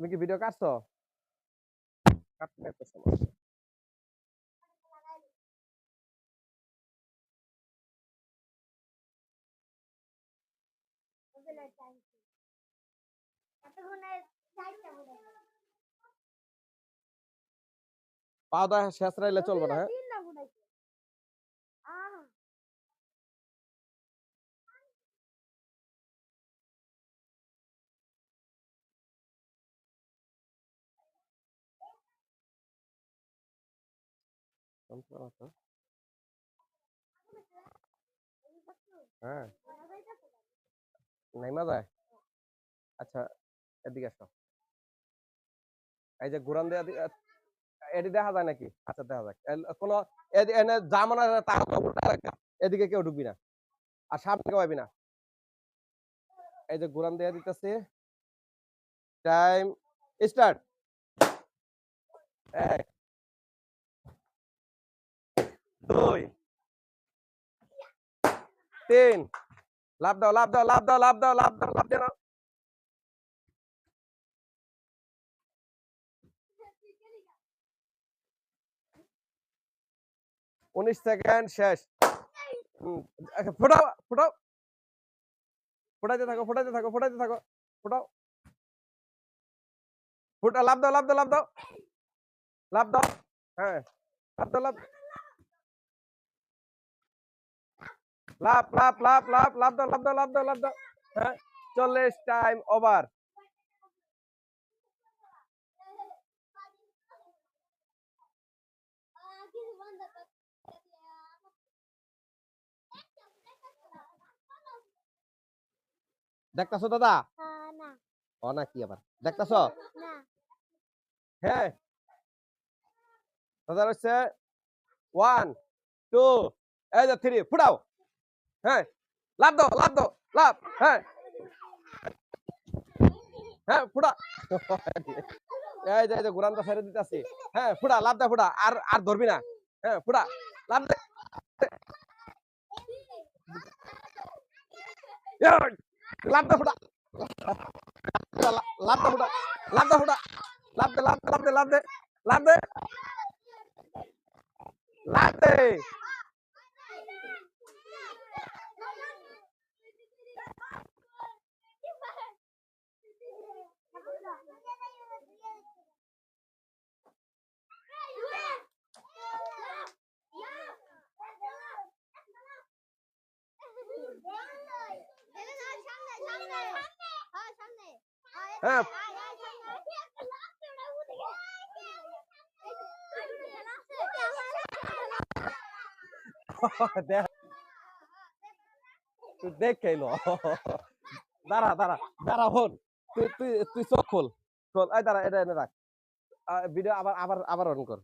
তুমি কি ভিডিও কাটছো? কাটতে তো সমস্যা। পা দা শেষ রাইলে চলবে না, হ্যাঁ? হ্যাঁ, নাইমা যায়। আচ্ছা, এদিকে আসো। এই যে ঘুরান দেয়া এটি দেখা যায় নাকি? আচ্ছা, দেখা যাক। কোন এনে যা মনে হয় তা উল্টা রাখা। এদিকে কেউ ঢুকবি না। আর সামনে কেউ আইবি না। এই যে ঘুরান দেয়া দিতেছি। Time start. 1 2 3 লাফ দাও, লাফ দাও, লাফ দাও, লাফ দাও, লাফ দাও, লাফ দাও। 19 সেকেন্ড শেষ। ফোটাও, ফোটাও। ফোটাইতে থাকো, ফোটাইতে থাকো, ফোটাইতে থাকো। ফোটাও। ফুটা লাফ দাও, লাফ দাও, লাফ দাও। লাফ দাও। হ্যাঁ, লাফ দাও, লাফ। লাফ, লাফ, লাফ, লাফ, লাফ দাও, লাফ দাও, লাফ দাও, লাফ দাও। হ্যাঁ, 40 টাইম ওভার। দেখতাছো দাদা? না। ও না কি আবার? দেখতাছো? না। হ্যাঁ। দাদা হচ্ছে 1 2 এই যে 3 ফুটাও। হ্যাঁ। লাফ দাও, লাফ দাও, লাফ। হ্যাঁ। হ্যাঁ, ফুটা। এই যে ঘুরানটা ছেড়ে দিতেছি। হ্যাঁ, ফুটা, লাফ দে, ফুটা। আর আর ধরবি না। হ্যাঁ, ফুটা। লাফ দে। লাফ দে, ফুটা। লাফ দে, ফুটা। লাফ দে, ফুটা। লাফ দে, লাফ দে, লাফ দে, লাফ দে। লাফ দে। লাফ দে। হ্যাঁ। তুই দেখে লো। দাঁড়া, দাঁড়া, দাঁড়া, হন। তুই তুই তুই চোখ খোল। খোল। এই দাঁড়া, এটা এনে রাখ। ভিডিও আবার আবার আবার অন কর।